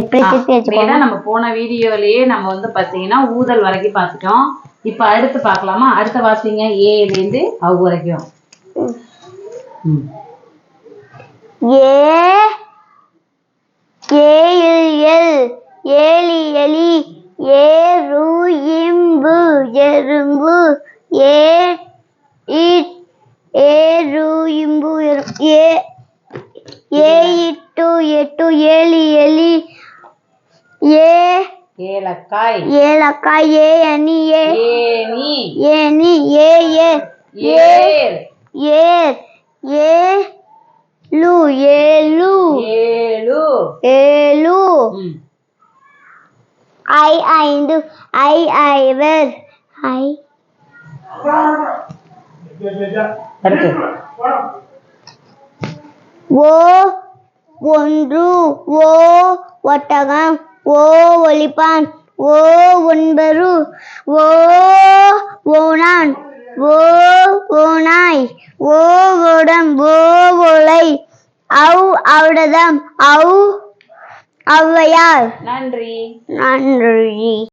இப்படி திருப்பி வச்சுக்கோங்க. நம்ம போன வீடியோலயே நம்ம வந்து பாத்தீங்கன்னா ஊதல் வரைக்கும் பார்த்துட்டோம். இப்ப அடுத்து பார்க்கலாமா? அடுத்த வாசிங்க ஏல இருந்து அவ் வரைக்கும். ஏலி எலி ஏறும்பு எறும்பு ஏறும்பு எட்டு ஏலி எலி ஏலக்காய் ஏலக்காய் ஏனி ஏனி ஏர் ஏலு ஏலு ஏலு ஐந்து ஐவர் ஒன்று ஒட்டகம் ஒலிப்பான் ஒன்பது ஓனான் ஓநாய் ஓடம் ஓலை ஔடதம் ஔவையார். நன்றி.